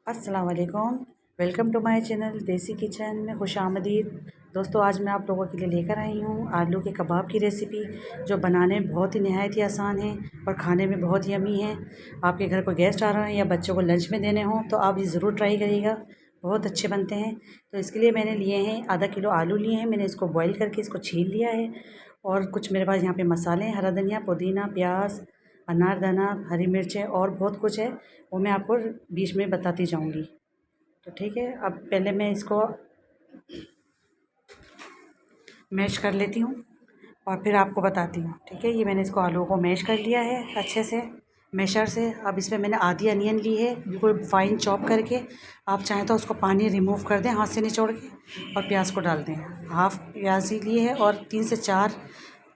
अस्सलाम वालेकुम। Welcome to my channel देसी किचन में खुशामदीद। दोस्तों, आज मैं आप लोगों के लिए लेकर आई हूँ आलू के कबाब की रेसिपी, जो बनाने में बहुत ही नहायत ही आसान है और खाने में बहुत ही यम्मी है। आपके घर कोई गेस्ट आ रहे हैं या बच्चों को लंच में देने हों तो आप ये ज़रूर ट्राई करिएगा, बहुत अच्छे बनते हैं। तो इसके लिए मैंने लिए हैं आधा किलो आलू लिए हैं। मैंने इसको बॉईल करके इसको छील लिया है और कुछ मेरे पास यहाँ पे मसाले हैं, हरा धनिया, पुदीना, प्याज, अनारदाना, हरी मिर्चें और बहुत कुछ है, वो मैं आपको बीच में बताती जाऊंगी। तो ठीक है, अब पहले मैं इसको मैश कर लेती हूँ और फिर आपको बताती हूँ। ठीक है, ये मैंने इसको आलू को मैश कर लिया है अच्छे से मैशर से। अब इसमें मैंने आधी अनियन ली है बिल्कुल फाइन चॉप करके। आप चाहें तो उसको पानी रिमूव कर दें हाथ से निचोड़ के, और प्याज को डाल दें। हाफ़ प्याज ही लिए है और 3 से 4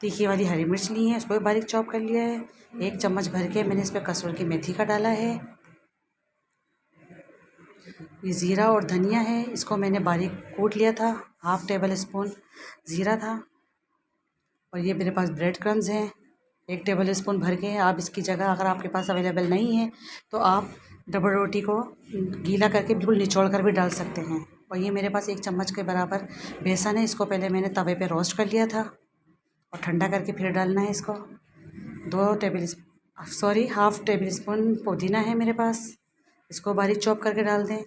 तीखी वाली हरी मिर्च ली है, उसको भी बारीक चॉप कर लिया है। 1 चम्मच भर के मैंने इस पर कसूर की मेथी का डाला है। ये ज़ीरा और धनिया है, इसको मैंने बारीक कूट लिया था। हाफ़ टेबल स्पून ज़ीरा था। और ये मेरे पास ब्रेड क्रम्स हैं 1 टेबल स्पून भर के। आप इसकी जगह अगर आपके पास अवेलेबल नहीं है तो आप डबल रोटी को गीला करके बिल्कुल निचोड़ कर भी डाल सकते हैं। और ये मेरे पास 1 चम्मच के बराबर बेसन है, इसको पहले मैंने तवे पे रोस्ट कर लिया था और ठंडा करके फिर डालना है इसको। 1/2 टेबल स्पून पुदीना है मेरे पास, इसको बारीक चॉप करके डाल दें।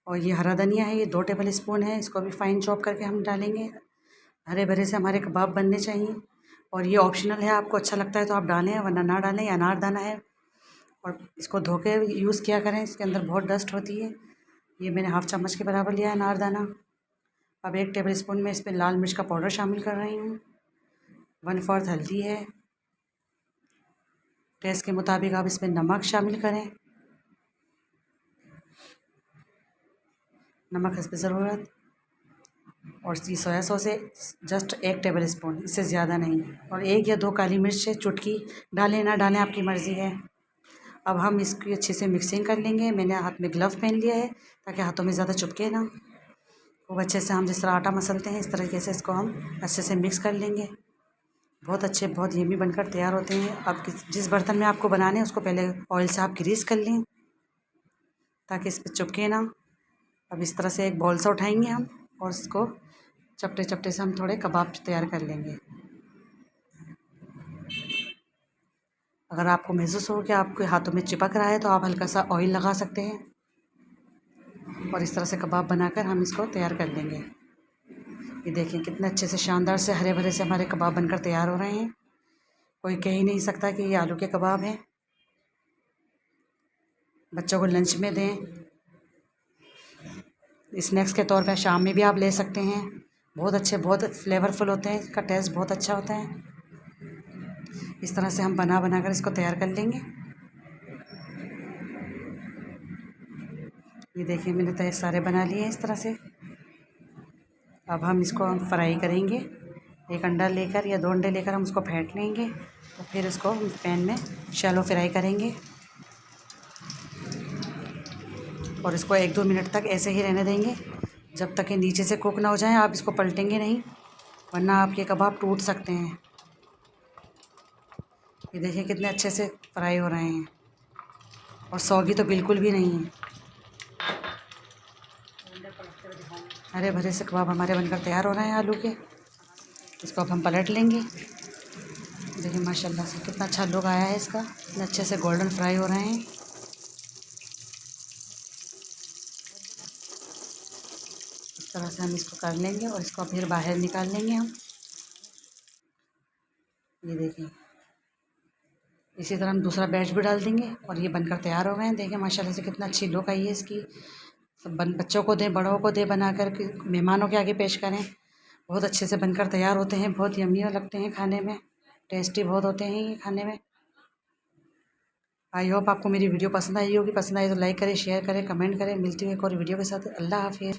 और ये हरा धनिया है, ये 2 टेबल स्पून है, इसको भी फाइन चॉप करके हम डालेंगे। हरे भरे से हमारे कबाब बनने चाहिए। और ये ऑप्शनल है, आपको अच्छा लगता है तो आप डालें वरना ना डालें। ये अनारदाना है और इसको धो के यूज़ किया करें, इसके अंदर बहुत डस्ट होती है। ये मैंने हाफ़ चम्मच के बराबर लिया है अनारदाना। अब 1 टेबल स्पून में इसमें लाल मिर्च का पाउडर शामिल कर रही हूँ। 1/4 हल्दी है। टेस्ट के मुताबिक आप इसमें नमक शामिल करें, नमक हस्ब ज़रूरत। और ये सोया सॉस है जस्ट 1 टेबल स्पून, इससे ज़्यादा नहीं। और 1 या 2 काली मिर्च है चुटकी, डालें ना डालें आपकी मर्ज़ी है। अब हम इसकी अच्छे से मिक्सिंग कर लेंगे। मैंने हाथ में ग्लव पहन लिया है ताकि हाथों में ज़्यादा चिपके ना। खूब अच्छे से हम जिस तरह आटा मसलते हैं इस तरीके से इसको हम अच्छे से मिक्स कर लेंगे। बहुत अच्छे बहुत यम्मी बनकर तैयार होते हैं। अब जिस बर्तन में आपको बनाने हैं उसको पहले ऑयल से आप ग्रीस कर लें ताकि इस पर चिपके ना। अब इस तरह से एक बॉल सा उठाएंगे हम और इसको चपटे चपटे से हम थोड़े कबाब तैयार कर लेंगे। अगर आपको महसूस हो कि आपके हाथों में चिपक रहा है तो आप हल्का सा ऑयल लगा सकते हैं और इस तरह से कबाब बनाकर हम इसको तैयार कर लेंगे। ये देखें कितने अच्छे से शानदार से हरे भरे से हमारे कबाब बनकर तैयार हो रहे हैं। कोई कह ही नहीं सकता कि ये आलू के कबाब हैं। बच्चों को लंच में दें, स्नैक्स के तौर पर शाम में भी आप ले सकते हैं। बहुत अच्छे बहुत फ्लेवरफुल होते हैं, इसका टेस्ट बहुत अच्छा होता है। इस तरह से हम बना कर इसको तैयार कर लेंगे। ये देखिए मैंने तो सारे बना लिए हैं इस तरह से। अब हम इसको फ्राई करेंगे। 1 अंडा लेकर या 2 अंडे लेकर हम उसको फेंट लेंगे तो फिर इसको हम पैन में शैलो फ्राई करेंगे और इसको 1-2 मिनट तक ऐसे ही रहने देंगे जब तक ये नीचे से कुक ना हो जाए। आप इसको पलटेंगे नहीं वरना आपके कबाब टूट सकते हैं। ये देखिए कितने अच्छे से फ्राई हो रहे हैं और सौगी तो बिल्कुल भी नहीं है। हरे भरे से कबाब हमारे बनकर तैयार हो रहे हैं आलू के। इसको अब हम पलट लेंगे। देखिए माशाल्लाह से कितना अच्छा लुक आया है इसका, इतने अच्छे से गोल्डन फ्राई हो रहे हैं। इस तरह से हम इसको कर लेंगे और इसको फिर बाहर निकाल लेंगे हम। ये देखिए इसी तरह हम दूसरा बैच भी डाल देंगे और ये बनकर तैयार हो गए हैं। देखिए माशाल्लाह से कितना अच्छी लुक आई है इसकी। सब बच्चों को दें, बड़ों को दें, बनाकर मेहमानों के आगे पेश करें। बहुत अच्छे से बनकर तैयार होते हैं, बहुत यम्मी लगते हैं खाने में, टेस्टी बहुत होते हैं ये खाने में। आई होप आपको मेरी वीडियो पसंद आई होगी। पसंद आई तो लाइक करें, शेयर करें, कमेंट करें। मिलती हूँ एक और वीडियो के साथ। अल्लाह हाफिज़।